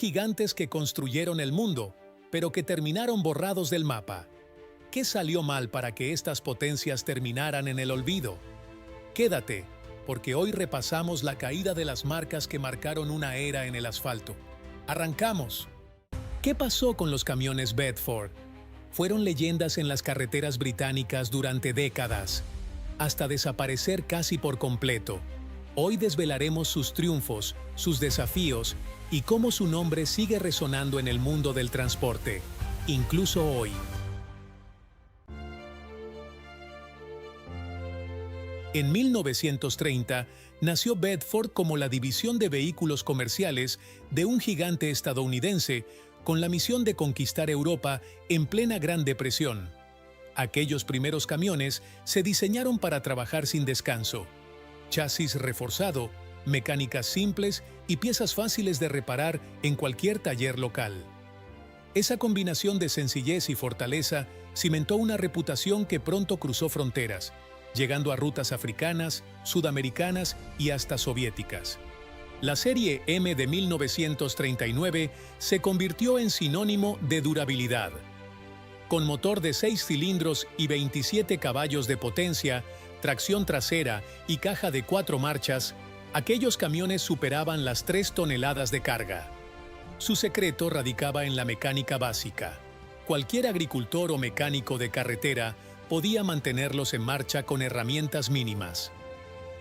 gigantes que construyeron el mundo, pero que terminaron borrados del mapa. ¿Qué salió mal para que estas potencias terminaran en el olvido? Quédate, porque hoy repasamos la caída de las marcas que marcaron una era en el asfalto. ¡Arrancamos! ¿Qué pasó con los camiones Bedford? Fueron leyendas en las carreteras británicas durante décadas, hasta desaparecer casi por completo. Hoy desvelaremos sus triunfos, sus desafíos y cómo su nombre sigue resonando en el mundo del transporte, incluso hoy. En 1930 nació Bedford como la división de vehículos comerciales de un gigante estadounidense con la misión de conquistar Europa en plena Gran Depresión. Aquellos primeros camiones se diseñaron para trabajar sin descanso. Chasis reforzado, mecánicas simples y piezas fáciles de reparar en cualquier taller local. Esa combinación de sencillez y fortaleza cimentó una reputación que pronto cruzó fronteras, llegando a rutas africanas, sudamericanas y hasta soviéticas. La serie M de 1939 se convirtió en sinónimo de durabilidad. Con motor de 6 cilindros y 27 caballos de potencia, tracción trasera y caja de 4 marchas, aquellos camiones superaban las 3 toneladas de carga. Su secreto radicaba en la mecánica básica. Cualquier agricultor o mecánico de carretera podía mantenerlos en marcha con herramientas mínimas.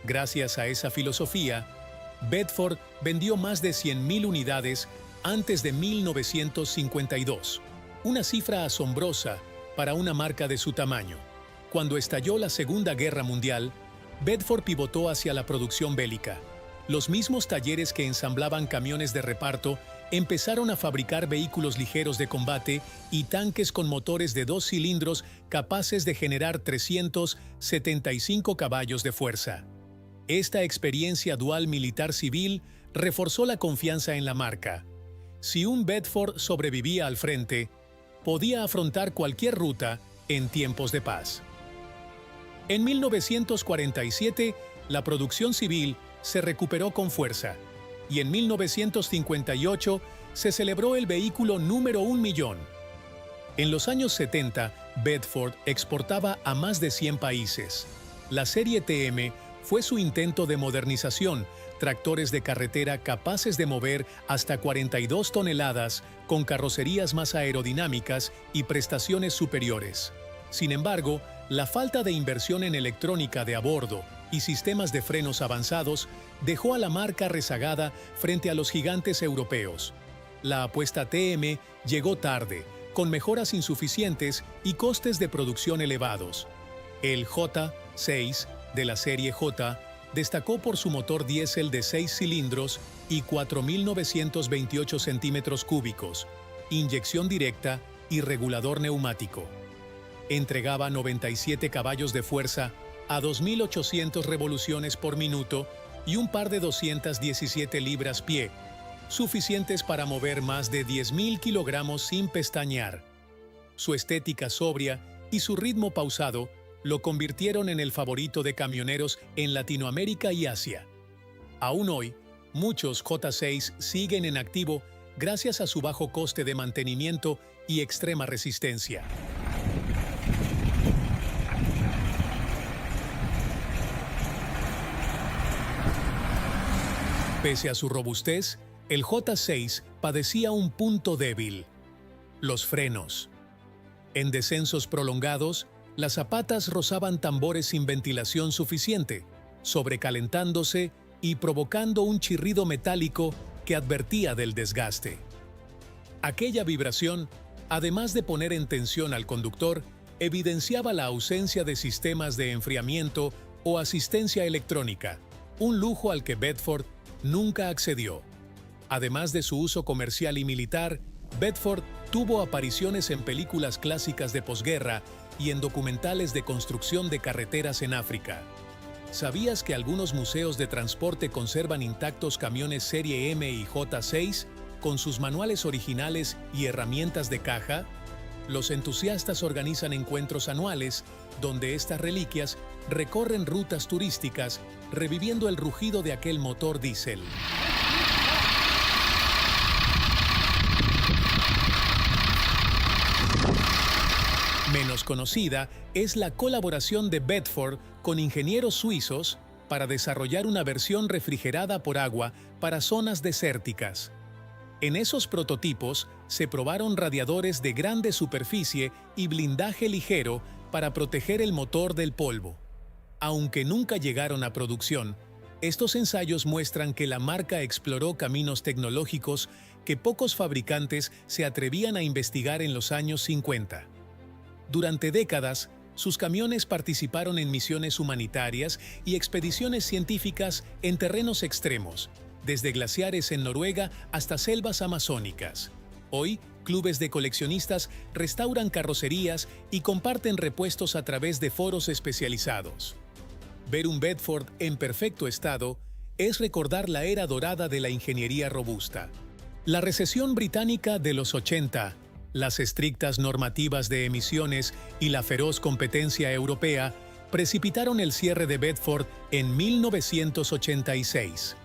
Gracias a esa filosofía, Bedford vendió más de 100.000 unidades antes de 1952, una cifra asombrosa para una marca de su tamaño. Cuando estalló la Segunda Guerra Mundial, Bedford pivotó hacia la producción bélica. Los mismos talleres que ensamblaban camiones de reparto empezaron a fabricar vehículos ligeros de combate y tanques con motores de 2 cilindros capaces de generar 375 caballos de fuerza. Esta experiencia dual militar-civil reforzó la confianza en la marca. Si un Bedford sobrevivía al frente, podía afrontar cualquier ruta en tiempos de paz. En 1947, la producción civil se recuperó con fuerza, y en 1958 se celebró el vehículo número 1.000.000. En los años 70, Bedford exportaba a más de 100 países. La serie TM fue su intento de modernización, tractores de carretera capaces de mover hasta 42 toneladas, con carrocerías más aerodinámicas y prestaciones superiores. Sin embargo, la falta de inversión en electrónica de a bordo y sistemas de frenos avanzados dejó a la marca rezagada frente a los gigantes europeos. La apuesta TM llegó tarde, con mejoras insuficientes y costes de producción elevados. El J6 de la serie J destacó por su motor diésel de 6 cilindros y 4.928 centímetros cúbicos, inyección directa y regulador neumático. Entregaba 97 caballos de fuerza a 2.800 revoluciones por minuto y un par de 217 libras-pie, suficientes para mover más de 10.000 kilogramos sin pestañear. Su estética sobria y su ritmo pausado lo convirtieron en el favorito de camioneros en Latinoamérica y Asia. Aún hoy, muchos J6 siguen en activo gracias a su bajo coste de mantenimiento y extrema resistencia. Pese a su robustez, el J6 padecía un punto débil: los frenos. En descensos prolongados, las zapatas rozaban tambores sin ventilación suficiente, sobrecalentándose y provocando un chirrido metálico que advertía del desgaste. Aquella vibración, además de poner en tensión al conductor, evidenciaba la ausencia de sistemas de enfriamiento o asistencia electrónica, un lujo al que Bedford nunca accedió. Además de su uso comercial y militar, Bedford tuvo apariciones en películas clásicas de posguerra y en documentales de construcción de carreteras en África. ¿Sabías que algunos museos de transporte conservan intactos camiones serie M y J6 con sus manuales originales y herramientas de caja? Los entusiastas organizan encuentros anuales donde estas reliquias recorren rutas turísticas, reviviendo el rugido de aquel motor diésel. conocida es la colaboración de Bedford con ingenieros suizos para desarrollar una versión refrigerada por agua para zonas desérticas. En esos prototipos se probaron radiadores de grande superficie y blindaje ligero para proteger el motor del polvo. Aunque nunca llegaron a producción, estos ensayos muestran que la marca exploró caminos tecnológicos que pocos fabricantes se atrevían a investigar en los años 50. Durante décadas, sus camiones participaron en misiones humanitarias y expediciones científicas en terrenos extremos, desde glaciares en Noruega hasta selvas amazónicas. Hoy, clubes de coleccionistas restauran carrocerías y comparten repuestos a través de foros especializados. Ver un Bedford en perfecto estado es recordar la era dorada de la ingeniería robusta. La recesión británica de los 80, las estrictas normativas de emisiones y la feroz competencia europea precipitaron el cierre de Bedford en 1986.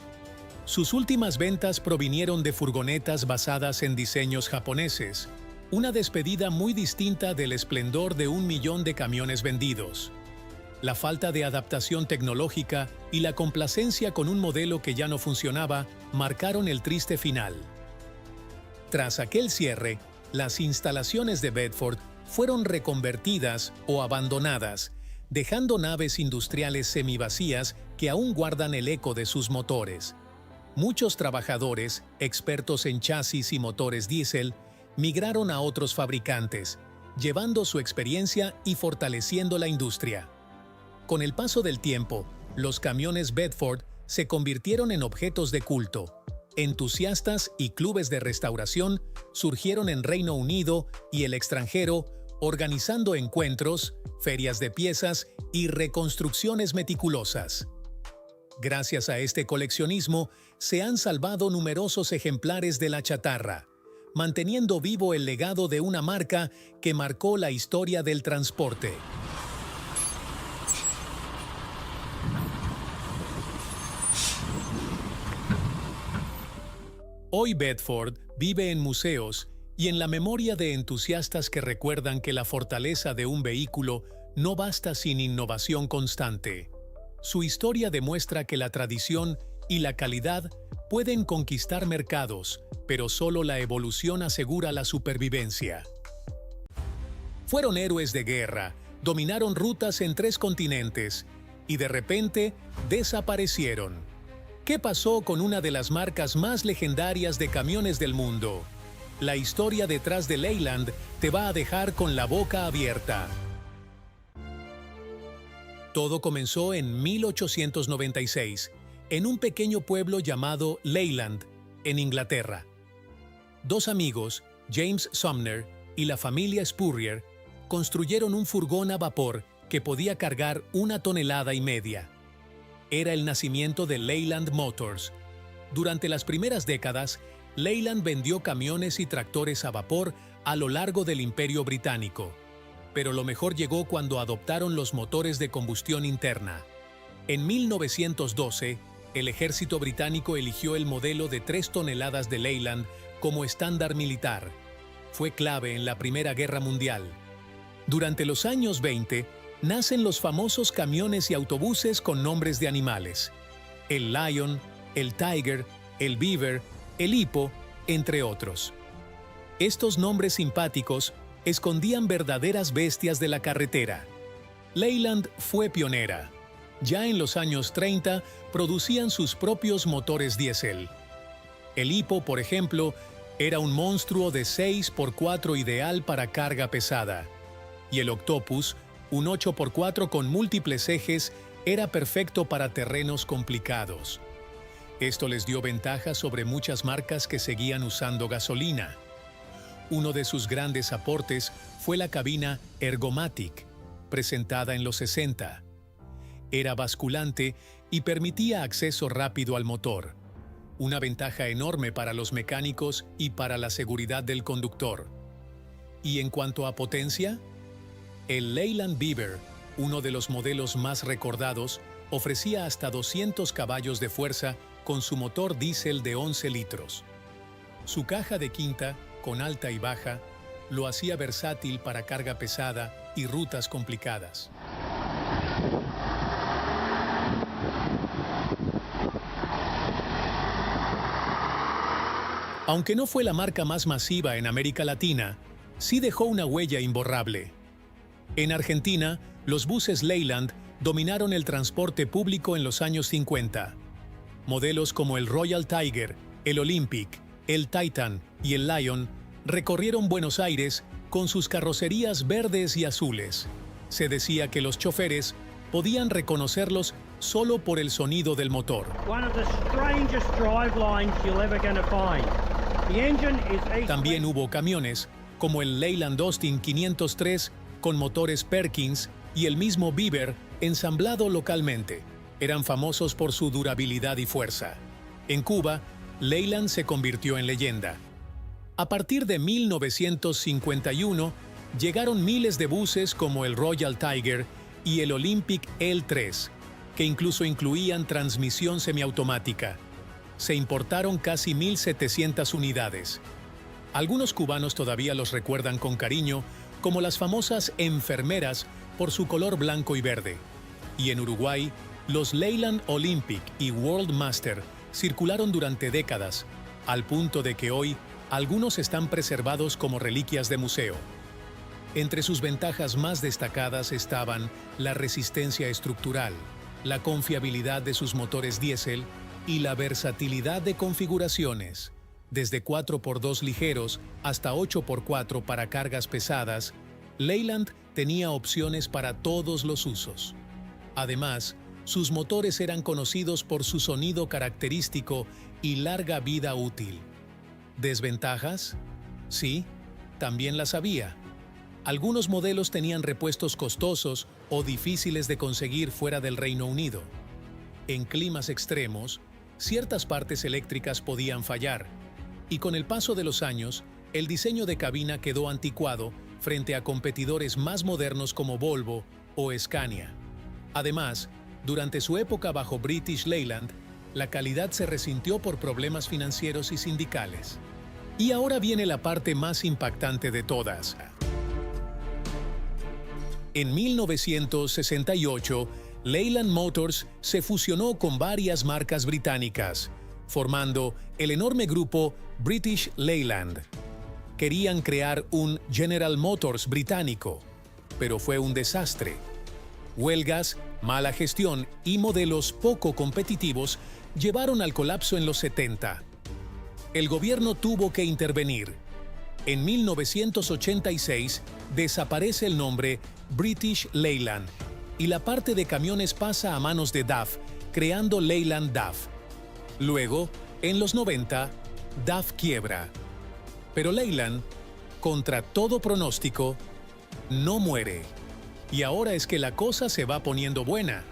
Sus últimas ventas provinieron de furgonetas basadas en diseños japoneses, una despedida muy distinta del esplendor de 1 millón de camiones vendidos. La falta de adaptación tecnológica y la complacencia con un modelo que ya no funcionaba marcaron el triste final. Tras aquel cierre, las instalaciones de Bedford fueron reconvertidas o abandonadas, dejando naves industriales semivacías que aún guardan el eco de sus motores. Muchos trabajadores, expertos en chasis y motores diésel, migraron a otros fabricantes, llevando su experiencia y fortaleciendo la industria. Con el paso del tiempo, los camiones Bedford se convirtieron en objetos de culto. Entusiastas y clubes de restauración surgieron en Reino Unido y el extranjero, organizando encuentros, ferias de piezas y reconstrucciones meticulosas. Gracias a este coleccionismo, se han salvado numerosos ejemplares de la chatarra, manteniendo vivo el legado de una marca que marcó la historia del transporte. Hoy Bedford vive en museos y en la memoria de entusiastas que recuerdan que la fortaleza de un vehículo no basta sin innovación constante. Su historia demuestra que la tradición y la calidad pueden conquistar mercados, pero solo la evolución asegura la supervivencia. Fueron héroes de guerra, dominaron rutas en 3 continentes y de repente desaparecieron. ¿Qué pasó con una de las marcas más legendarias de camiones del mundo? La historia detrás de Leyland te va a dejar con la boca abierta. Todo comenzó en 1896, en un pequeño pueblo llamado Leyland, en Inglaterra. 2 amigos, James Sumner y la familia Spurrier, construyeron un furgón a vapor que podía cargar 1,5 toneladas. Era el nacimiento de Leyland Motors. Durante las primeras décadas, Leyland vendió camiones y tractores a vapor a lo largo del Imperio Británico. Pero lo mejor llegó cuando adoptaron los motores de combustión interna. En 1912, el ejército británico eligió el modelo de 3 toneladas de Leyland como estándar militar. Fue clave en la Primera Guerra Mundial. Durante los años 20, nacen los famosos camiones y autobuses con nombres de animales: el Lion, el Tiger, el Beaver, el Hippo, entre otros. Estos nombres simpáticos escondían verdaderas bestias de la carretera. Leyland fue pionera. Ya en los años 30 producían sus propios motores diésel. El Hippo, por ejemplo, era un monstruo de 6x4 ideal para carga pesada. Y el Octopus, un 8x4 con múltiples ejes, era perfecto para terrenos complicados. Esto les dio ventaja sobre muchas marcas que seguían usando gasolina. Uno de sus grandes aportes fue la cabina Ergomatic, presentada en los 60. Era basculante y permitía acceso rápido al motor, una ventaja enorme para los mecánicos y para la seguridad del conductor. Y en cuanto a potencia, el Leyland Beaver, uno de los modelos más recordados, ofrecía hasta 200 caballos de fuerza con su motor diésel de 11 litros. Su caja de quinta, con alta y baja, lo hacía versátil para carga pesada y rutas complicadas. Aunque no fue la marca más masiva en América Latina, sí dejó una huella imborrable. En Argentina, los buses Leyland dominaron el transporte público en los años 50. Modelos como el Royal Tiger, el Olympic, el Titan y el Lion recorrieron Buenos Aires con sus carrocerías verdes y azules. Se decía que los choferes podían reconocerlos solo por el sonido del motor. También hubo camiones como el Leyland Austin 503 con motores Perkins y el mismo Beaver ensamblado localmente. Eran famosos por su durabilidad y fuerza. En Cuba, Leyland se convirtió en leyenda. A partir de 1951, llegaron miles de buses como el Royal Tiger y el Olympic L3, que incluso incluían transmisión semiautomática. Se importaron casi 1.700 unidades. Algunos cubanos todavía los recuerdan con cariño como las famosas enfermeras por su color blanco y verde. Y en Uruguay, los Leyland Olympic y World Master circularon durante décadas, al punto de que hoy algunos están preservados como reliquias de museo. Entre sus ventajas más destacadas estaban la resistencia estructural, la confiabilidad de sus motores diésel y la versatilidad de configuraciones, desde 4x2 ligeros hasta 8x4 para cargas pesadas. Leyland tenía opciones para todos los usos. Además, sus motores eran conocidos por su sonido característico y larga vida útil. ¿Desventajas? Sí, también las había. Algunos modelos tenían repuestos costosos o difíciles de conseguir fuera del Reino Unido. En climas extremos, ciertas partes eléctricas podían fallar, y con el paso de los años, el diseño de cabina quedó anticuado frente a competidores más modernos como Volvo o Scania. Además, durante su época bajo British Leyland, la calidad se resintió por problemas financieros y sindicales. Y ahora viene la parte más impactante de todas. En 1968, Leyland Motors se fusionó con varias marcas británicas, formando el enorme grupo British Leyland. Querían crear un General Motors británico, pero fue un desastre. Huelgas, mala gestión y modelos poco competitivos llevaron al colapso en los 70. El gobierno tuvo que intervenir. En 1986 desaparece el nombre British Leyland y la parte de camiones pasa a manos de DAF, creando Leyland DAF. Luego, en los 90, DAF quiebra. Pero Leyland, contra todo pronóstico, no muere. Y ahora es que la cosa se va poniendo buena.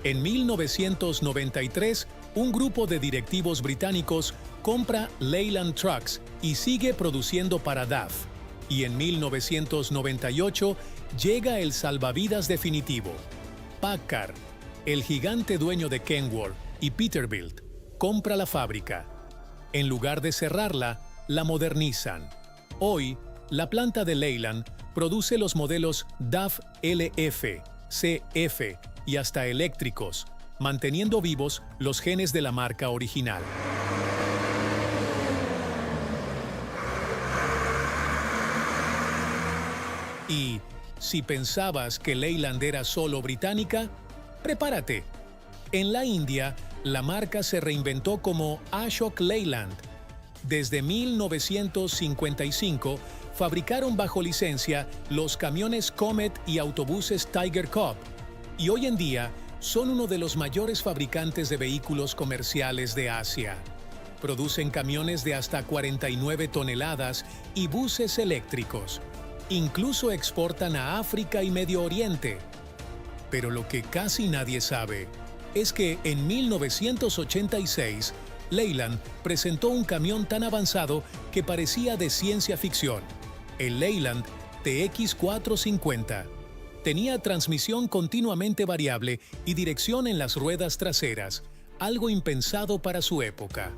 En 1993, un grupo de directivos británicos compra Leyland Trucks y sigue produciendo para DAF. Y en 1998 llega el salvavidas definitivo. Packard, el gigante dueño de Kenworth y Peterbilt, compra la fábrica. En lugar de cerrarla, la modernizan. Hoy, la planta de Leyland produce los modelos DAF LF, CF y hasta eléctricos, manteniendo vivos los genes de la marca original. Y si pensabas que Leyland era solo británica, prepárate. En la India, la marca se reinventó como Ashok Leyland. Desde 1955, fabricaron bajo licencia los camiones Comet y autobuses Tiger Cub, y hoy en día son uno de los mayores fabricantes de vehículos comerciales de Asia. Producen camiones de hasta 49 toneladas y buses eléctricos. Incluso exportan a África y Medio Oriente. Pero lo que casi nadie sabe es que en 1986, Leyland presentó un camión tan avanzado que parecía de ciencia ficción, el Leyland TX450. Tenía transmisión continuamente variable y dirección en las ruedas traseras, algo impensado para su época.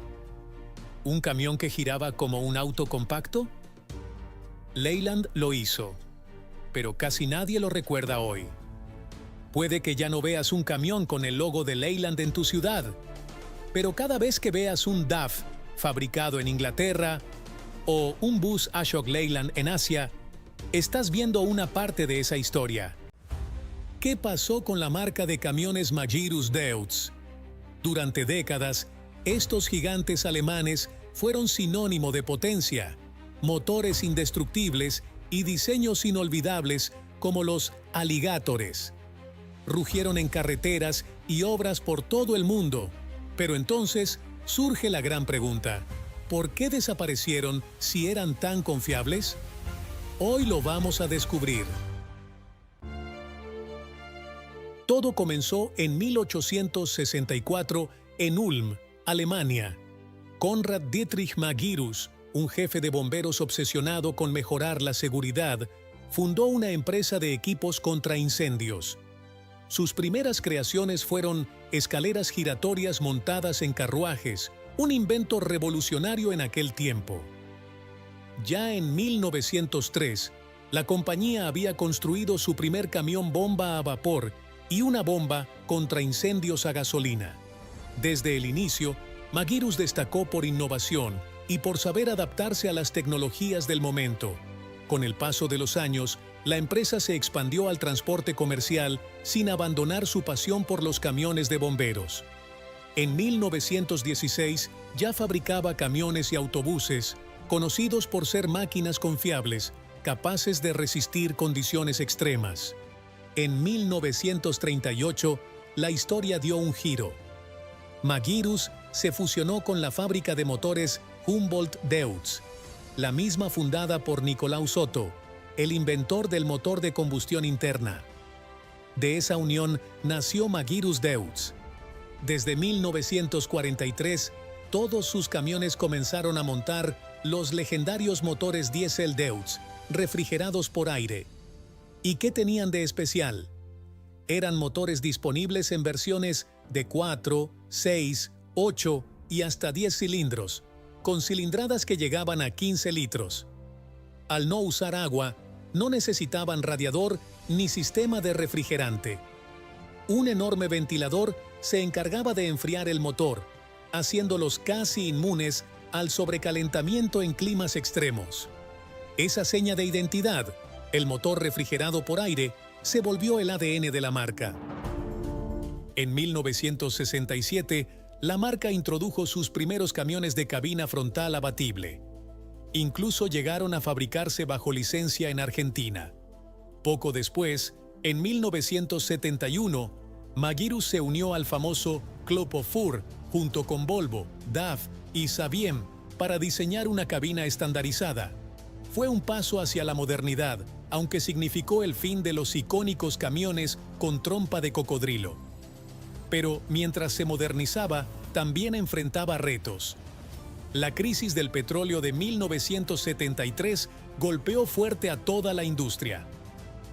¿Un camión que giraba como un auto compacto? Leyland lo hizo, pero casi nadie lo recuerda hoy. Puede que ya no veas un camión con el logo de Leyland en tu ciudad, pero cada vez que veas un DAF fabricado en Inglaterra o un bus Ashok Leyland en Asia, estás viendo una parte de esa historia. ¿Qué pasó con la marca de camiones Magirus Deutz? Durante décadas, estos gigantes alemanes fueron sinónimo de potencia, motores indestructibles y diseños inolvidables como los Alligatores. Rugieron en carreteras y obras por todo el mundo, pero entonces surge la gran pregunta: ¿por qué desaparecieron si eran tan confiables? Hoy lo vamos a descubrir. Todo comenzó en 1864 en Ulm, Alemania. Konrad Dietrich Magirus, un jefe de bomberos obsesionado con mejorar la seguridad, fundó una empresa de equipos contra incendios. Sus primeras creaciones fueron escaleras giratorias montadas en carruajes, un invento revolucionario en aquel tiempo. Ya en 1903, la compañía había construido su primer camión bomba a vapor y una bomba contra incendios a gasolina. Desde el inicio, Magirus destacó por innovación y por saber adaptarse a las tecnologías del momento. Con el paso de los años, la empresa se expandió al transporte comercial sin abandonar su pasión por los camiones de bomberos. En 1916 ya fabricaba camiones y autobuses, conocidos por ser máquinas confiables, capaces de resistir condiciones extremas. En 1938, la historia dio un giro. Magirus se fusionó con la fábrica de motores Humboldt-Deutz, la misma fundada por Nikolaus Otto, el inventor del motor de combustión interna. De esa unión nació Magirus Deutz. Desde 1943, todos sus camiones comenzaron a montar los legendarios motores diésel Deutz, refrigerados por aire. ¿Y qué tenían de especial? Eran motores disponibles en versiones de 4, 6, 8 y hasta 10 cilindros, con cilindradas que llegaban a 15 litros. Al no usar agua, no necesitaban radiador ni sistema de refrigerante. Un enorme ventilador se encargaba de enfriar el motor, haciéndolos casi inmunes al sobrecalentamiento en climas extremos. Esa seña de identidad, el motor refrigerado por aire, se volvió el ADN de la marca. En 1967, la marca introdujo sus primeros camiones de cabina frontal abatible. Incluso llegaron a fabricarse bajo licencia en Argentina. Poco después, en 1971, Magirus se unió al famoso Club of Fur junto con Volvo, DAF y Saviem para diseñar una cabina estandarizada. Fue un paso hacia la modernidad, aunque significó el fin de los icónicos camiones con trompa de cocodrilo. Pero mientras se modernizaba, también enfrentaba retos. La crisis del petróleo de 1973 golpeó fuerte a toda la industria.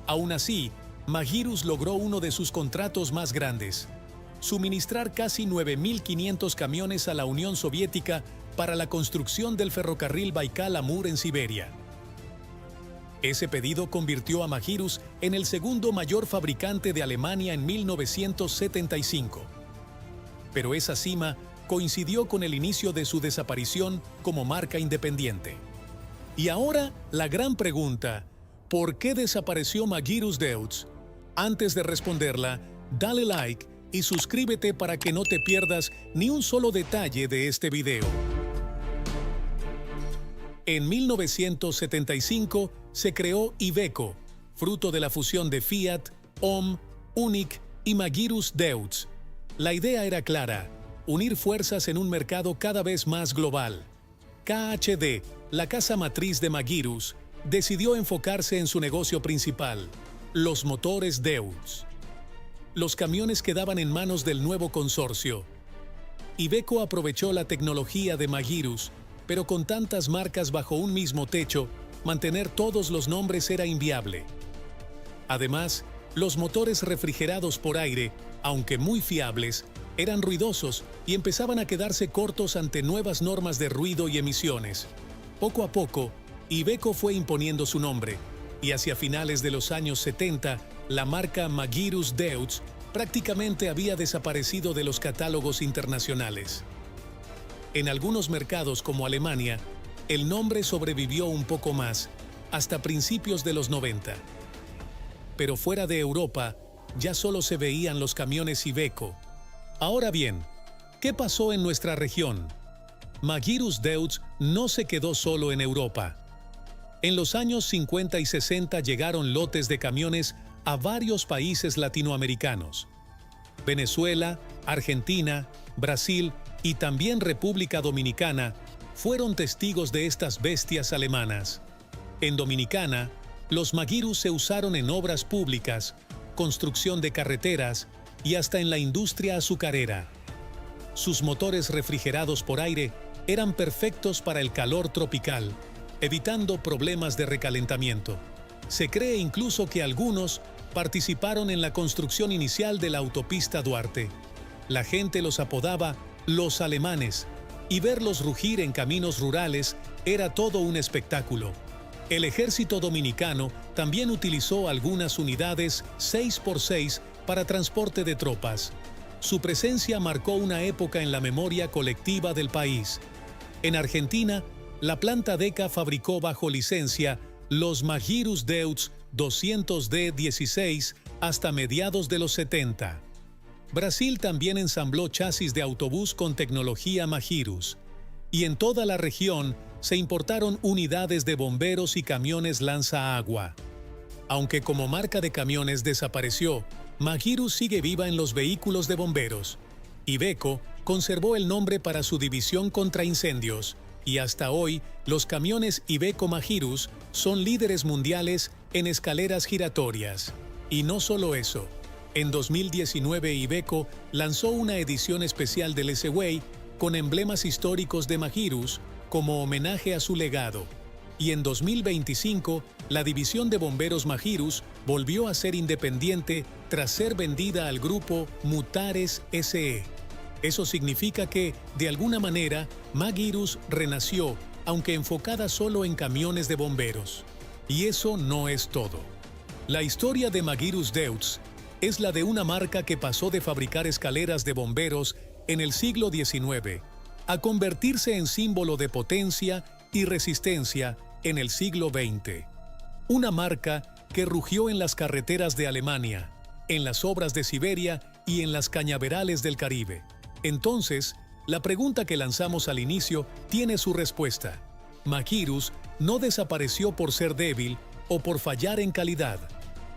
Aún así, Magirus logró uno de sus contratos más grandes: suministrar casi 9.500 camiones a la Unión Soviética para la construcción del ferrocarril Baikal-Amur en Siberia. Ese pedido convirtió a Magirus en el segundo mayor fabricante de Alemania en 1975. Pero esa cima coincidió con el inicio de su desaparición como marca independiente. Y ahora, la gran pregunta: ¿por qué desapareció Magirus Deutz? Antes de responderla, dale like y suscríbete para que no te pierdas ni un solo detalle de este video. En 1975 se creó Iveco, fruto de la fusión de Fiat, Ohm, Unic y Magirus Deutz. La idea era clara: unir fuerzas en un mercado cada vez más global. KHD, la casa matriz de Magirus, decidió enfocarse en su negocio principal: los motores Deutz. Los camiones quedaban en manos del nuevo consorcio. Iveco aprovechó la tecnología de Magirus, pero con tantas marcas bajo un mismo techo, mantener todos los nombres era inviable. Además, los motores refrigerados por aire, aunque muy fiables, eran ruidosos y empezaban a quedarse cortos ante nuevas normas de ruido y emisiones. Poco a poco, Iveco fue imponiendo su nombre, y hacia finales de los años 70, la marca Magirus Deutz prácticamente había desaparecido de los catálogos internacionales. En algunos mercados como Alemania, el nombre sobrevivió un poco más, hasta principios de los 90. Pero fuera de Europa, ya solo se veían los camiones Iveco. Ahora bien, ¿qué pasó en nuestra región? Magirus Deutz no se quedó solo en Europa. En los años 50 y 60 llegaron lotes de camiones a varios países latinoamericanos. Venezuela, Argentina, Brasil y también República Dominicana fueron testigos de estas bestias alemanas. En Dominicana, los Magirus se usaron en obras públicas, construcción de carreteras y hasta en la industria azucarera. Sus motores refrigerados por aire eran perfectos para el calor tropical, evitando problemas de recalentamiento. Se cree incluso que algunos participaron en la construcción inicial de la autopista Duarte. La gente los apodaba los alemanes, y verlos rugir en caminos rurales era todo un espectáculo. El ejército dominicano también utilizó algunas unidades 6x6 para transporte de tropas. Su presencia marcó una época en la memoria colectiva del país. En Argentina, la planta Deca fabricó bajo licencia los Magirus Deutz 200D16 hasta mediados de los 70. Brasil también ensambló chasis de autobús con tecnología Magirus. Y en toda la región se importaron unidades de bomberos y camiones lanza-agua. Aunque como marca de camiones desapareció, Magirus sigue viva en los vehículos de bomberos. Iveco conservó el nombre para su división contra incendios, y hasta hoy los camiones Iveco Magirus son líderes mundiales en escaleras giratorias. Y no solo eso. En 2019 Iveco lanzó una edición especial del S-Way con emblemas históricos de Magirus como homenaje a su legado. Y en 2025, la división de bomberos Magirus volvió a ser independiente tras ser vendida al grupo Mutares SE. Eso significa que, de alguna manera, Magirus renació, aunque enfocada solo en camiones de bomberos. Y eso no es todo. La historia de Magirus Deutz es la de una marca que pasó de fabricar escaleras de bomberos en el siglo XIX a convertirse en símbolo de potencia y resistencia en el siglo XX. Una marca que rugió en las carreteras de Alemania, en las obras de Siberia y en las cañaverales del Caribe. Entonces, la pregunta que lanzamos al inicio tiene su respuesta. Magirus no desapareció por ser débil o por fallar en calidad.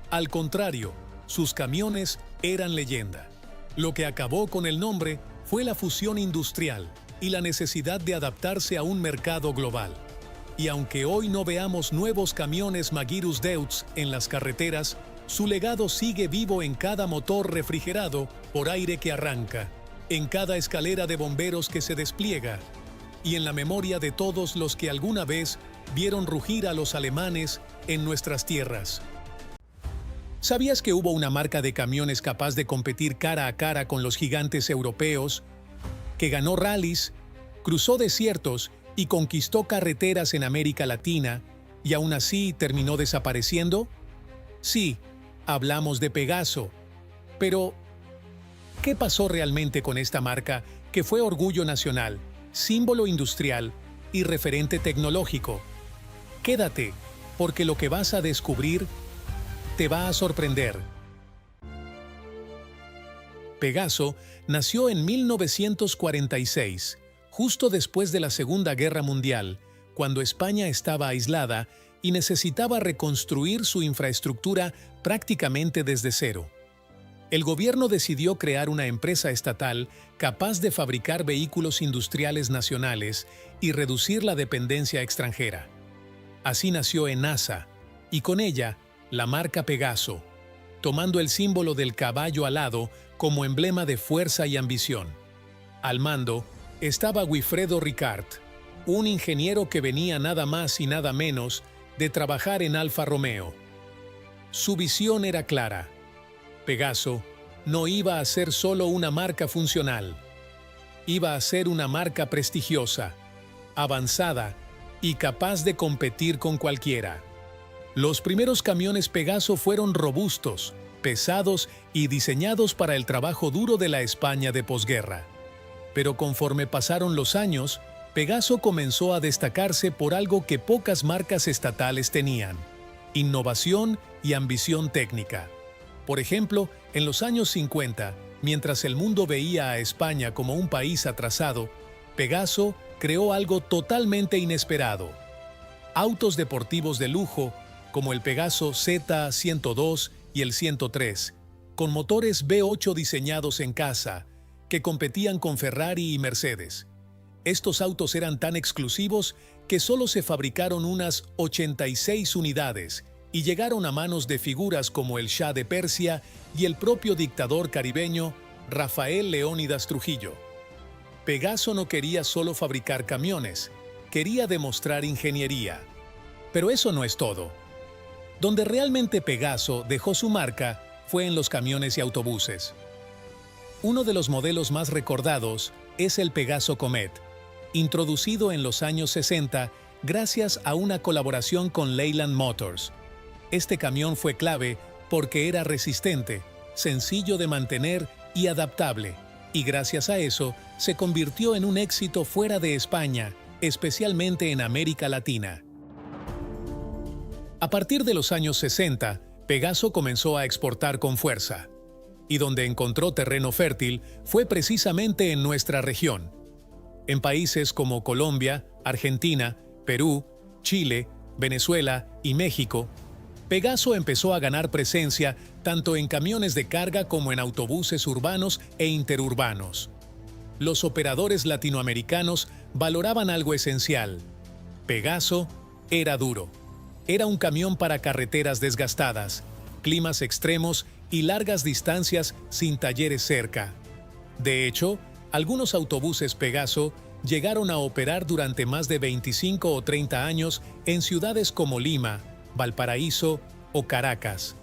Al contrario, sus camiones eran leyenda. Lo que acabó con el nombre fue la fusión industrial y la necesidad de adaptarse a un mercado global. Y aunque hoy no veamos nuevos camiones Magirus Deutz en las carreteras, su legado sigue vivo en cada motor refrigerado por aire que arranca, en cada escalera de bomberos que se despliega, y en la memoria de todos los que alguna vez vieron rugir a los alemanes en nuestras tierras. ¿Sabías que hubo una marca de camiones capaz de competir cara a cara con los gigantes europeos, que ganó rallies, cruzó desiertos y conquistó carreteras en América Latina y aún así terminó desapareciendo? Sí, hablamos de Pegaso. Pero, ¿qué pasó realmente con esta marca que fue orgullo nacional, símbolo industrial y referente tecnológico? Quédate, porque lo que vas a descubrir te va a sorprender. Pegaso nació en 1946, justo después de la Segunda Guerra Mundial, cuando España estaba aislada y necesitaba reconstruir su infraestructura prácticamente desde cero. El gobierno decidió crear una empresa estatal capaz de fabricar vehículos industriales nacionales y reducir la dependencia extranjera. Así nació ENASA, y con ella, la marca Pegaso, tomando el símbolo del caballo alado como emblema de fuerza y ambición. Al mando estaba Wilfredo Ricard, un ingeniero que venía nada más y nada menos de trabajar en Alfa Romeo. Su visión era clara. Pegaso no iba a ser solo una marca funcional. Iba a ser una marca prestigiosa, avanzada y capaz de competir con cualquiera. Los primeros camiones Pegaso fueron robustos, pesados y diseñados para el trabajo duro de la España de posguerra. Pero conforme pasaron los años, Pegaso comenzó a destacarse por algo que pocas marcas estatales tenían: innovación y ambición técnica. Por ejemplo, en los años 50, mientras el mundo veía a España como un país atrasado, Pegaso creó algo totalmente inesperado: autos deportivos de lujo como el Pegaso Z102 y el 103, con motores V8 diseñados en casa, que competían con Ferrari y Mercedes. Estos autos eran tan exclusivos que solo se fabricaron unas 86 unidades y llegaron a manos de figuras como el Shah de Persia y el propio dictador caribeño Rafael Leónidas Trujillo. Pegaso no quería solo fabricar camiones, quería demostrar ingeniería. Pero eso no es todo. Donde realmente Pegaso dejó su marca fue en los camiones y autobuses. Uno de los modelos más recordados es el Pegaso Comet, introducido en los años 60 gracias a una colaboración con Leyland Motors. Este camión fue clave porque era resistente, sencillo de mantener y adaptable, y gracias a eso se convirtió en un éxito fuera de España, especialmente en América Latina. A partir de los años 60, Pegaso comenzó a exportar con fuerza, y donde encontró terreno fértil fue precisamente en nuestra región. En países como Colombia, Argentina, Perú, Chile, Venezuela y México, Pegaso empezó a ganar presencia tanto en camiones de carga como en autobuses urbanos e interurbanos. Los operadores latinoamericanos valoraban algo esencial: Pegaso era duro. Era un camión para carreteras desgastadas, climas extremos y largas distancias sin talleres cerca. De hecho, algunos autobuses Pegaso llegaron a operar durante más de 25 o 30 años en ciudades como Lima, Valparaíso o Caracas.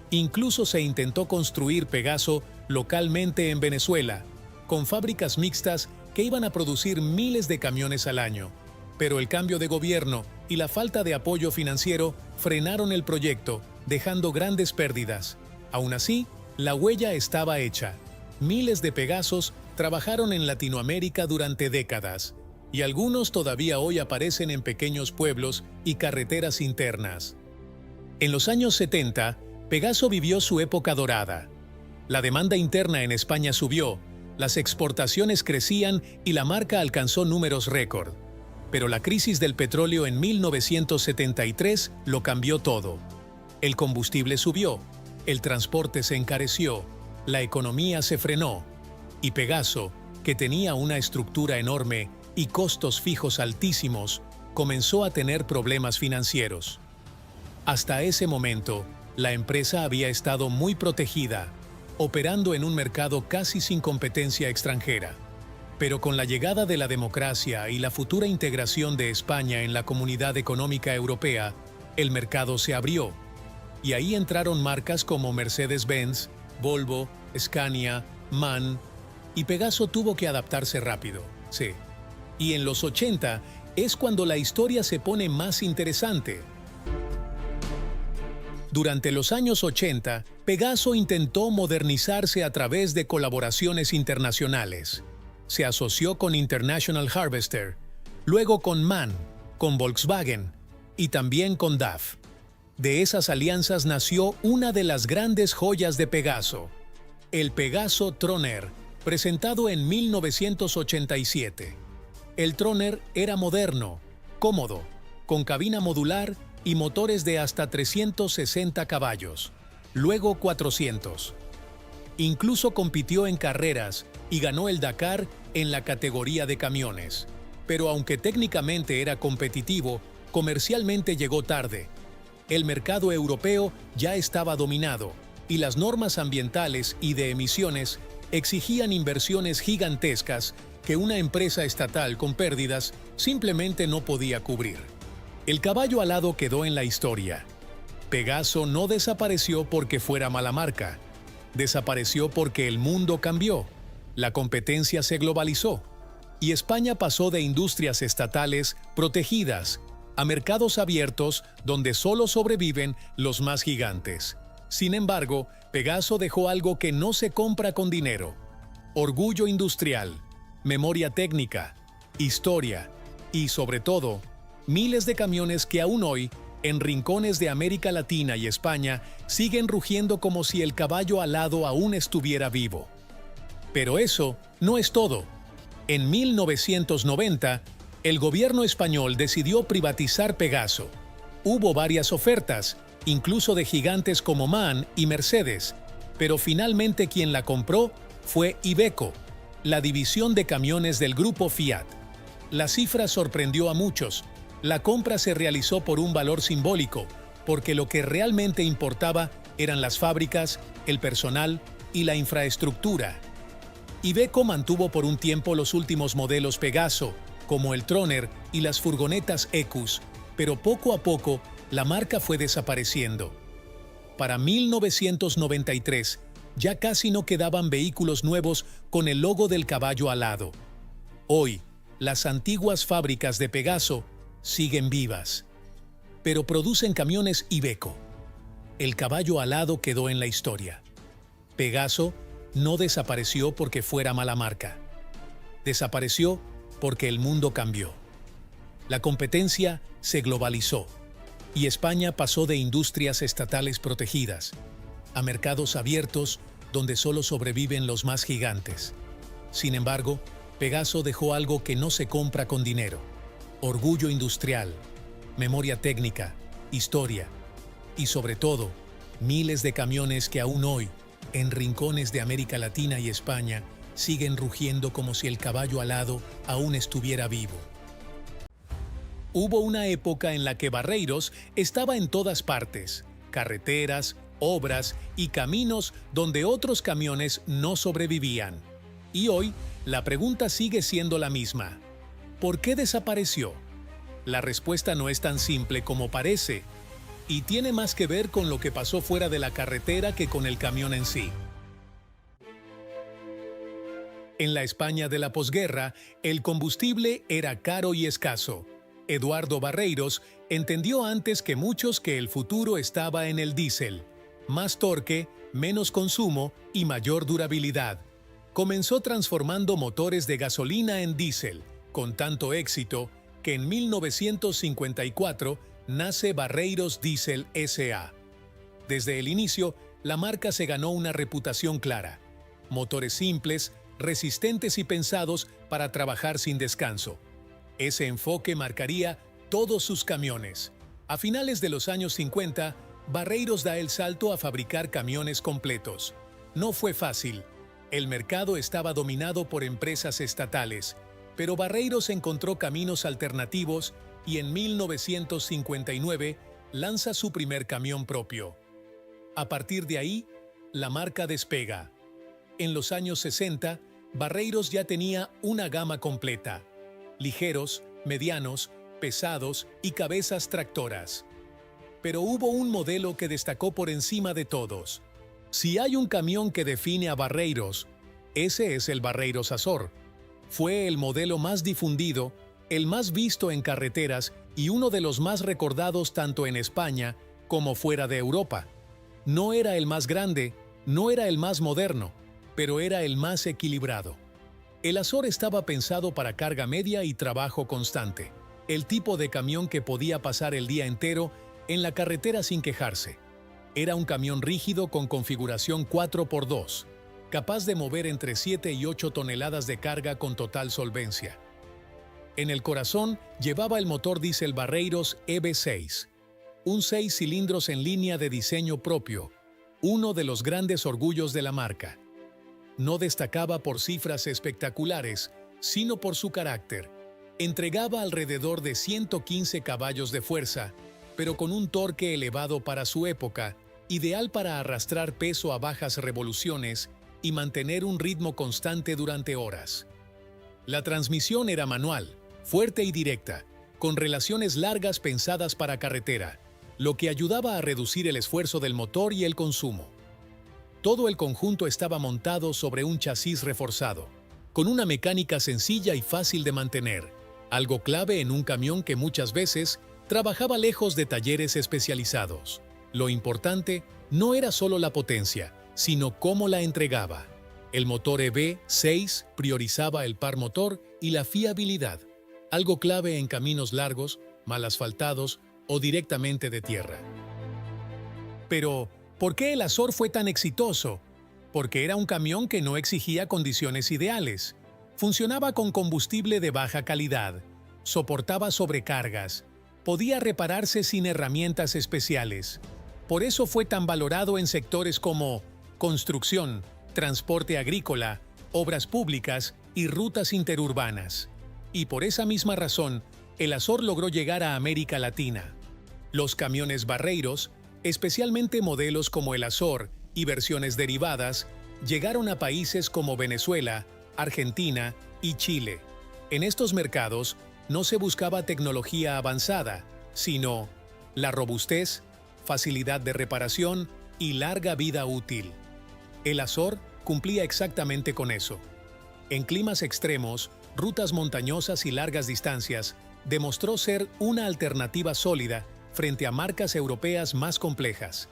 Incluso se intentó construir Pegaso localmente en Venezuela, con fábricas mixtas que iban a producir miles de camiones al año. Pero el cambio de gobierno y la falta de apoyo financiero frenaron el proyecto, dejando grandes pérdidas. Aún así, la huella estaba hecha. Miles de Pegasos trabajaron en Latinoamérica durante décadas, y algunos todavía hoy aparecen en pequeños pueblos y carreteras internas. En los años 70, Pegaso vivió su época dorada. La demanda interna en España subió, las exportaciones crecían y la marca alcanzó números récord. Pero la crisis del petróleo en 1973 lo cambió todo. El combustible subió, el transporte se encareció, la economía se frenó, y Pegaso, que tenía una estructura enorme y costos fijos altísimos, comenzó a tener problemas financieros. Hasta ese momento, la empresa había estado muy protegida, operando en un mercado casi sin competencia extranjera. Pero con la llegada de la democracia y la futura integración de España en la Comunidad Económica Europea, el mercado se abrió, y ahí entraron marcas como Mercedes-Benz, Volvo, Scania, MAN, y Pegaso tuvo que adaptarse rápido, sí. Y en los 80 es cuando la historia se pone más interesante. Durante los años 80, Pegaso intentó modernizarse a través de colaboraciones internacionales. Se asoció con International Harvester, luego con MAN, con Volkswagen y también con DAF. De esas alianzas nació una de las grandes joyas de Pegaso, el Pegaso Troner, presentado en 1987. El Troner era moderno, cómodo, con cabina modular y motores de hasta 360 caballos, luego 400. Incluso compitió en carreras y ganó el Dakar en la categoría de camiones. Pero aunque técnicamente era competitivo, comercialmente llegó tarde. El mercado europeo ya estaba dominado y las normas ambientales y de emisiones exigían inversiones gigantescas que una empresa estatal con pérdidas simplemente no podía cubrir. El caballo alado quedó en la historia. Pegaso no desapareció porque fuera mala marca. Desapareció porque el mundo cambió. La competencia se globalizó y España pasó de industrias estatales protegidas a mercados abiertos donde solo sobreviven los más gigantes. Sin embargo, Pegaso dejó algo que no se compra con dinero: orgullo industrial, memoria técnica, historia y, sobre todo, miles de camiones que aún hoy, en rincones de América Latina y España, siguen rugiendo como si el caballo alado aún estuviera vivo. Pero eso no es todo. En 1990, el gobierno español decidió privatizar Pegaso. Hubo varias ofertas, incluso de gigantes como MAN y Mercedes, pero finalmente quien la compró fue Iveco, la división de camiones del grupo Fiat. La cifra sorprendió a muchos. La compra se realizó por un valor simbólico, porque lo que realmente importaba eran las fábricas, el personal y la infraestructura. Iveco mantuvo por un tiempo los últimos modelos Pegaso, como el Troner y las furgonetas Ecus, pero poco a poco la marca fue desapareciendo. Para 1993, ya casi no quedaban vehículos nuevos con el logo del caballo alado. Hoy, las antiguas fábricas de Pegaso siguen vivas, pero producen camiones Iveco. El caballo alado quedó en la historia. Pegaso no desapareció porque fuera mala marca. Desapareció porque el mundo cambió. La competencia se globalizó y España pasó de industrias estatales protegidas a mercados abiertos donde solo sobreviven los más gigantes. Sin embargo, Pegaso dejó algo que no se compra con dinero: orgullo industrial, memoria técnica, historia y, sobre todo, miles de camiones que aún hoy, en rincones de América Latina y España, siguen rugiendo como si el caballo alado aún estuviera vivo. Hubo una época en la que Barreiros estaba en todas partes: carreteras, obras y caminos donde otros camiones no sobrevivían. Y hoy, la pregunta sigue siendo la misma: ¿por qué desapareció? La respuesta no es tan simple como parece, y tiene más que ver con lo que pasó fuera de la carretera que con el camión en sí. En la España de la posguerra, el combustible era caro y escaso. Eduardo Barreiros entendió antes que muchos que el futuro estaba en el diésel: más torque, menos consumo y mayor durabilidad. Comenzó transformando motores de gasolina en diésel, con tanto éxito que en 1954 nace Barreiros Diesel S.A. Desde el inicio, la marca se ganó una reputación clara: motores simples, resistentes y pensados para trabajar sin descanso. Ese enfoque marcaría todos sus camiones. A finales de los años 50, Barreiros da el salto a fabricar camiones completos. No fue fácil. El mercado estaba dominado por empresas estatales, pero Barreiros encontró caminos alternativos y en 1959 lanza su primer camión propio. A partir de ahí, la marca despega. En los años 60, Barreiros ya tenía una gama completa: ligeros, medianos, pesados y cabezas tractoras. Pero hubo un modelo que destacó por encima de todos. Si hay un camión que define a Barreiros, ese es el Barreiros Azor. Fue el modelo más difundido, el más visto en carreteras y uno de los más recordados tanto en España como fuera de Europa. No era el más grande, no era el más moderno, pero era el más equilibrado. El Azor estaba pensado para carga media y trabajo constante, el tipo de camión que podía pasar el día entero en la carretera sin quejarse. Era un camión rígido con configuración 4x2, capaz de mover entre 7 y 8 toneladas de carga con total solvencia. En el corazón llevaba el motor diésel Barreiros EB6, un 6 cilindros en línea de diseño propio, uno de los grandes orgullos de la marca. No destacaba por cifras espectaculares, sino por su carácter. Entregaba alrededor de 115 caballos de fuerza, pero con un torque elevado para su época, ideal para arrastrar peso a bajas revoluciones y mantener un ritmo constante durante horas. La transmisión era manual, fuerte y directa, con relaciones largas pensadas para carretera, lo que ayudaba a reducir el esfuerzo del motor y el consumo. Todo el conjunto estaba montado sobre un chasis reforzado, con una mecánica sencilla y fácil de mantener, algo clave en un camión que muchas veces Trabajaba lejos de talleres especializados. Lo importante no era solo la potencia, sino cómo la entregaba. El motor EV6 priorizaba el par motor y la fiabilidad, algo clave en caminos largos, mal asfaltados o directamente de tierra. Pero, ¿por qué el Azor fue tan exitoso? Porque era un camión que no exigía condiciones ideales. Funcionaba con combustible de baja calidad, soportaba sobrecargas, podía repararse sin herramientas especiales. Por eso fue tan valorado en sectores como construcción, transporte agrícola, obras públicas y rutas interurbanas. Y por esa misma razón, el Azor logró llegar a América Latina. Los camiones Barreiros, especialmente modelos como el Azor y versiones derivadas, llegaron a países como Venezuela, Argentina y Chile. En estos mercados no se buscaba tecnología avanzada, sino la robustez, facilidad de reparación y larga vida útil. El Azor cumplía exactamente con eso. En climas extremos, rutas montañosas y largas distancias, demostró ser una alternativa sólida frente a marcas europeas más complejas.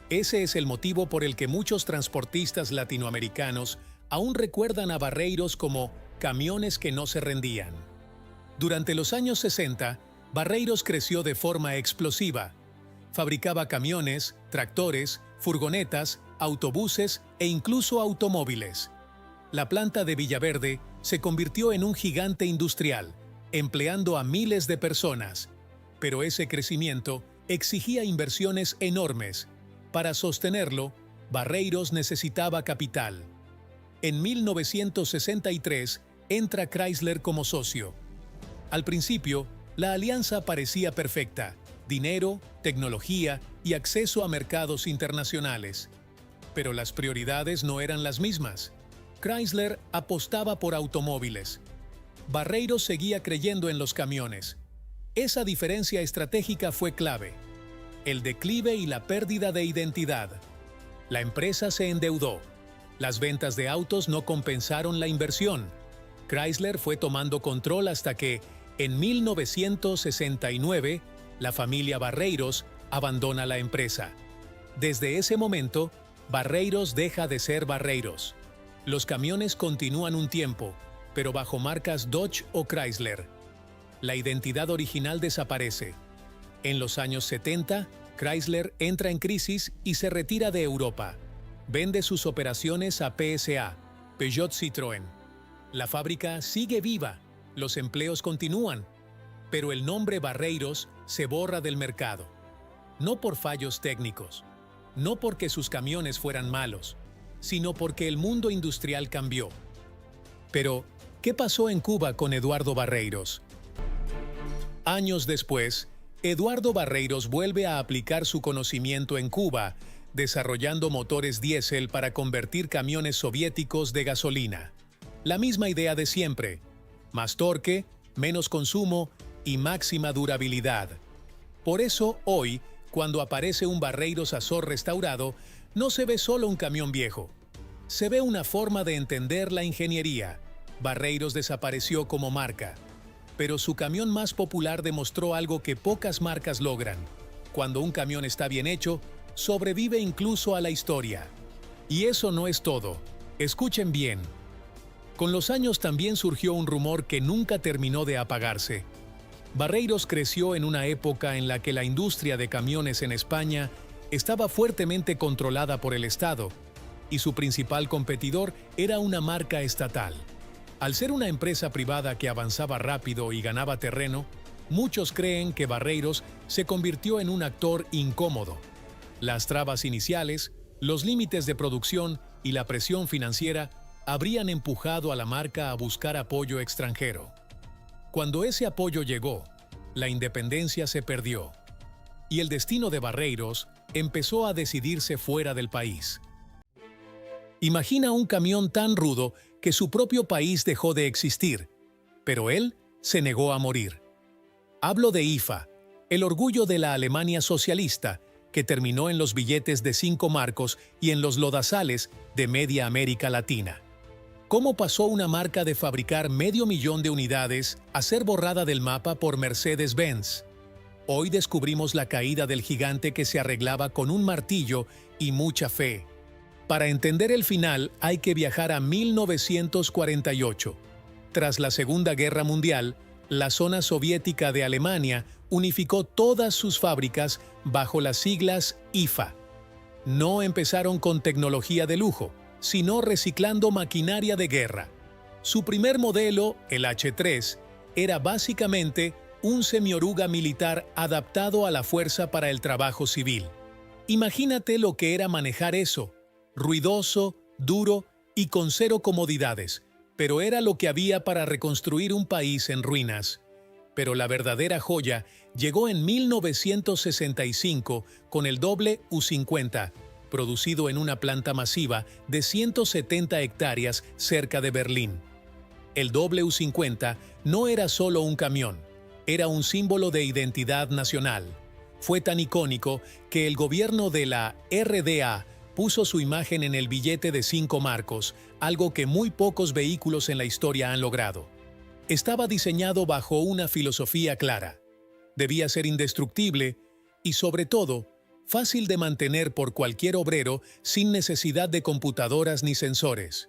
Ese es el motivo por el que muchos transportistas latinoamericanos aún recuerdan a Barreiros como camiones que no se rendían. Durante los años 60, Barreiros creció de forma explosiva. Fabricaba camiones, tractores, furgonetas, autobuses e incluso automóviles. La planta de Villaverde se convirtió en un gigante industrial, empleando a miles de personas. Pero ese crecimiento exigía inversiones enormes. Para sostenerlo, Barreiros necesitaba capital. En 1963 entra Chrysler como socio. Al principio, la alianza parecía perfecta: dinero, tecnología y acceso a mercados internacionales. Pero las prioridades no eran las mismas. Chrysler apostaba por automóviles. Barreiros seguía creyendo en los camiones. Esa diferencia estratégica fue clave. El declive y la pérdida de identidad. La empresa se endeudó. Las ventas de autos no compensaron la inversión. Chrysler fue tomando control hasta que, en 1969, la familia Barreiros abandona la empresa. Desde ese momento, Barreiros deja de ser Barreiros. Los camiones continúan un tiempo, pero bajo marcas Dodge o Chrysler. La identidad original desaparece. En los años 70, Chrysler entra en crisis y se retira de Europa. Vende sus operaciones a PSA, Peugeot Citroën. La fábrica sigue viva, los empleos continúan, pero el nombre Barreiros se borra del mercado. No por fallos técnicos, no porque sus camiones fueran malos, sino porque el mundo industrial cambió. Pero, ¿qué pasó en Cuba con Eduardo Barreiros? Años después, Eduardo Barreiros vuelve a aplicar su conocimiento en Cuba, desarrollando motores diésel para convertir camiones soviéticos de gasolina. La misma idea de siempre: más torque, menos consumo y máxima durabilidad. Por eso, hoy, cuando aparece un Barreiros Azor restaurado, no se ve solo un camión viejo. Se ve una forma de entender la ingeniería. Barreiros desapareció como marca, pero su camión más popular demostró algo que pocas marcas logran. Cuando un camión está bien hecho, sobrevive incluso a la historia. Y eso no es todo. Escuchen bien. Con los años también surgió un rumor que nunca terminó de apagarse. Barreiros creció en una época en la que la industria de camiones en España estaba fuertemente controlada por el Estado, y su principal competidor era una marca estatal. Al ser una empresa privada que avanzaba rápido y ganaba terreno, muchos creen que Barreiros se convirtió en un actor incómodo. Las trabas iniciales, los límites de producción y la presión financiera habrían empujado a la marca a buscar apoyo extranjero. Cuando ese apoyo llegó, la independencia se perdió, y el destino de Barreiros empezó a decidirse fuera del país. Imagina un camión tan rudo que su propio país dejó de existir, pero él se negó a morir. Hablo de IFA, el orgullo de la Alemania socialista, que terminó en los billetes de 5 marcos y en los lodazales de media América Latina. ¿Cómo pasó una marca de fabricar 500.000 unidades a ser borrada del mapa por Mercedes-Benz? Hoy descubrimos la caída del gigante que se arreglaba con un martillo y mucha fe. Para entender el final hay que viajar a 1948. Tras la Segunda Guerra Mundial, la zona soviética de Alemania unificó todas sus fábricas bajo las siglas IFA. No empezaron con tecnología de lujo, sino reciclando maquinaria de guerra. Su primer modelo, el H-3, era básicamente un semioruga militar adaptado a la fuerza para el trabajo civil. Imagínate lo que era manejar eso, ruidoso, duro y con cero comodidades, pero era lo que había para reconstruir un país en ruinas. Pero la verdadera joya llegó en 1965 con el doble U-50, producido en una planta masiva de 170 hectáreas cerca de Berlín. El doble U-50 no era solo un camión, era un símbolo de identidad nacional. Fue tan icónico que el gobierno de la RDA puso su imagen en el billete de 5 marcos, algo que muy pocos vehículos en la historia han logrado. Estaba diseñado bajo una filosofía clara. Debía ser indestructible y, sobre todo, fácil de mantener por cualquier obrero sin necesidad de computadoras ni sensores.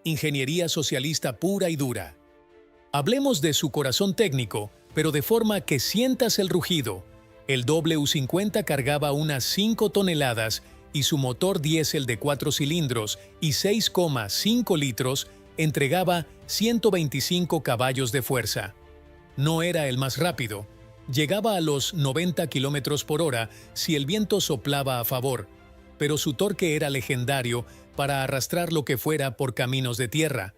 Ingeniería socialista pura y dura. Hablemos de su corazón técnico, pero de forma que sientas el rugido. El W50 cargaba unas 5 toneladas y su motor diésel de 4 cilindros y 6,5 litros entregaba 125 caballos de fuerza. No era el más rápido. Llegaba a los 90 km por hora si el viento soplaba a favor, pero su torque era legendario para arrastrar lo que fuera por caminos de tierra.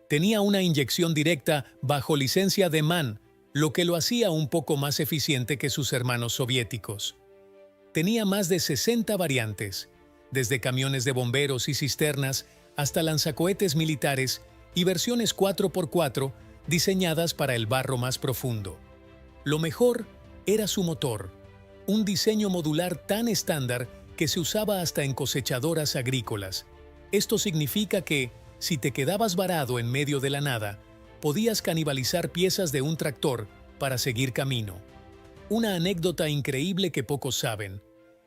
Tenía una inyección directa bajo licencia de MAN, lo que lo hacía un poco más eficiente que sus hermanos soviéticos. Tenía más de 60 variantes, desde camiones de bomberos y cisternas hasta lanzacohetes militares y versiones 4x4 diseñadas para el barro más profundo. Lo mejor era su motor, un diseño modular tan estándar que se usaba hasta en cosechadoras agrícolas. Esto significa que, si te quedabas varado en medio de la nada, podías canibalizar piezas de un tractor para seguir camino. Una anécdota increíble que pocos saben.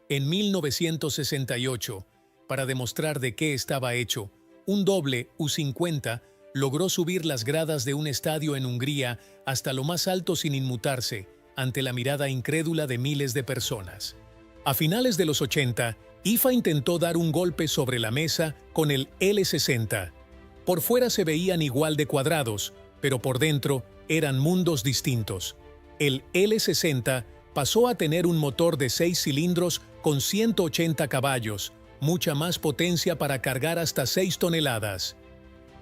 En 1968, para demostrar de qué estaba hecho, un doble U-50 logró subir las gradas de un estadio en Hungría hasta lo más alto sin inmutarse, ante la mirada incrédula de miles de personas. A finales de los 80, IFA intentó dar un golpe sobre la mesa con el L-60. Por fuera se veían igual de cuadrados, pero por dentro eran mundos distintos. El L-60 pasó a tener un motor de 6 cilindros con 180 caballos, mucha más potencia para cargar hasta 6 toneladas.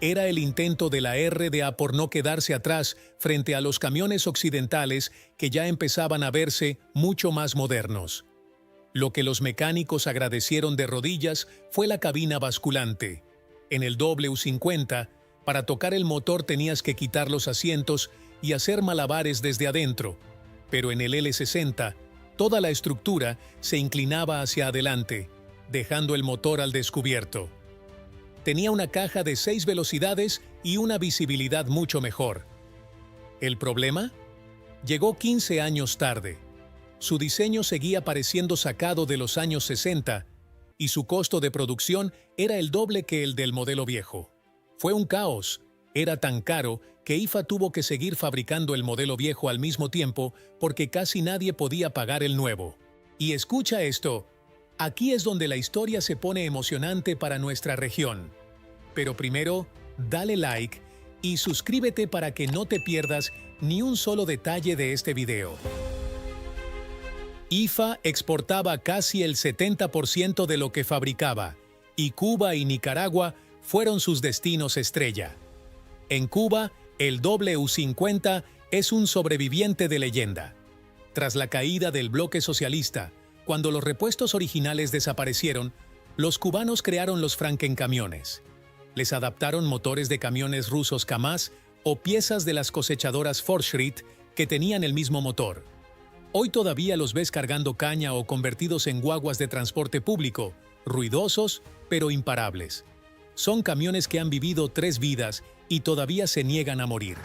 Era el intento de la RDA por no quedarse atrás frente a los camiones occidentales que ya empezaban a verse mucho más modernos. Lo que los mecánicos agradecieron de rodillas fue la cabina basculante. En el W50, para tocar el motor tenías que quitar los asientos y hacer malabares desde adentro, pero en el L60, toda la estructura se inclinaba hacia adelante, dejando el motor al descubierto. Tenía una caja de 6 velocidades y una visibilidad mucho mejor. ¿El problema? Llegó 15 años tarde. Su diseño seguía pareciendo sacado de los años 60 y su costo de producción era el doble que el del modelo viejo. Fue un caos. Era tan caro que IFA tuvo que seguir fabricando el modelo viejo al mismo tiempo porque casi nadie podía pagar el nuevo. Y escucha esto, aquí es donde la historia se pone emocionante para nuestra región. Pero primero, dale like y suscríbete para que no te pierdas ni un solo detalle de este video. IFA exportaba casi el 70% de lo que fabricaba, y Cuba y Nicaragua fueron sus destinos estrella. En Cuba, el W50 es un sobreviviente de leyenda. Tras la caída del bloque socialista, cuando los repuestos originales desaparecieron, los cubanos crearon los Frankencamiones. Les adaptaron motores de camiones rusos Kamaz o piezas de las cosechadoras Fortschritt que tenían el mismo motor. Hoy todavía los ves cargando caña o convertidos en guaguas de transporte público, ruidosos pero imparables. Son camiones que han vivido 3 vidas y todavía se niegan a morir.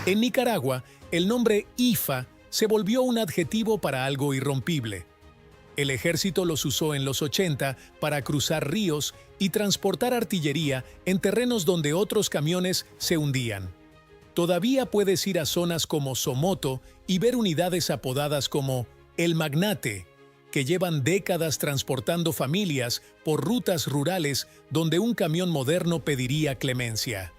En Nicaragua, el nombre IFA se volvió un adjetivo para algo irrompible. El ejército los usó en los 80 para cruzar ríos y transportar artillería en terrenos donde otros camiones se hundían. Todavía puedes ir a zonas como Somoto y ver unidades apodadas como El Magnate, que llevan décadas transportando familias por rutas rurales donde un camión moderno pediría clemencia.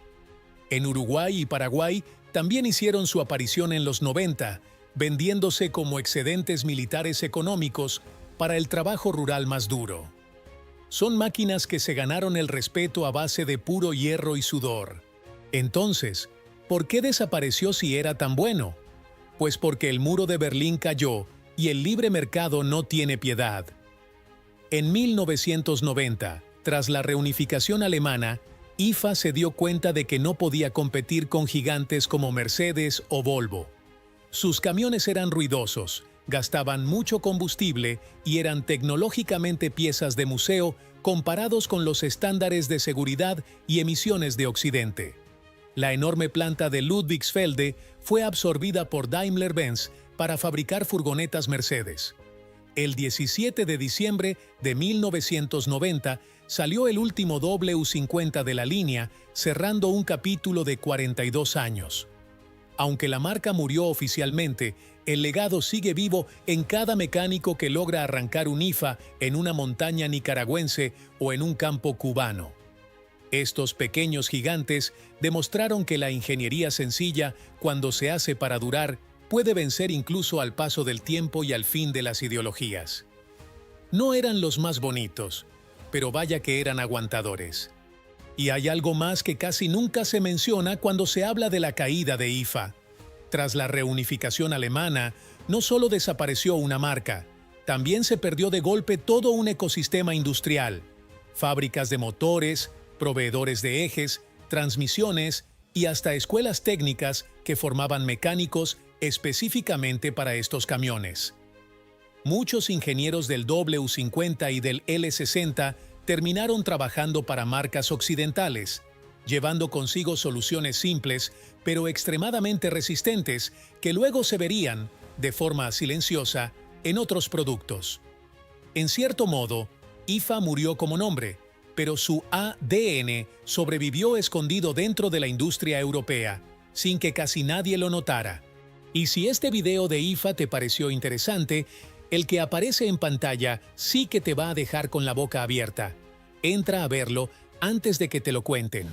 En Uruguay y Paraguay también hicieron su aparición en los 90, vendiéndose como excedentes militares económicos para el trabajo rural más duro. Son máquinas que se ganaron el respeto a base de puro hierro y sudor. Entonces, ¿por qué desapareció si era tan bueno? Pues porque el muro de Berlín cayó y el libre mercado no tiene piedad. En 1990, tras la reunificación alemana, IFA se dio cuenta de que no podía competir con gigantes como Mercedes o Volvo. Sus camiones eran ruidosos, gastaban mucho combustible y eran tecnológicamente piezas de museo comparados con los estándares de seguridad y emisiones de Occidente. La enorme planta de Ludwigsfelde fue absorbida por Daimler-Benz para fabricar furgonetas Mercedes. El 17 de diciembre de 1990 salió el último W50 de la línea, cerrando un capítulo de 42 años. Aunque la marca murió oficialmente, el legado sigue vivo en cada mecánico que logra arrancar un IFA en una montaña nicaragüense o en un campo cubano. Estos pequeños gigantes demostraron que la ingeniería sencilla, cuando se hace para durar, puede vencer incluso al paso del tiempo y al fin de las ideologías. No eran los más bonitos, pero vaya que eran aguantadores. Y hay algo más que casi nunca se menciona cuando se habla de la caída de IFA. Tras la reunificación alemana, no solo desapareció una marca, también se perdió de golpe todo un ecosistema industrial. Fábricas de motores, proveedores de ejes, transmisiones y hasta escuelas técnicas que formaban mecánicos específicamente para estos camiones. Muchos ingenieros del W50 y del L60 terminaron trabajando para marcas occidentales, llevando consigo soluciones simples pero extremadamente resistentes que luego se verían, de forma silenciosa, en otros productos. En cierto modo, IFA murió como nombre, pero su ADN sobrevivió escondido dentro de la industria europea, sin que casi nadie lo notara. Y si este video de IFA te pareció interesante, el que aparece en pantalla sí que te va a dejar con la boca abierta. Entra a verlo antes de que te lo cuenten.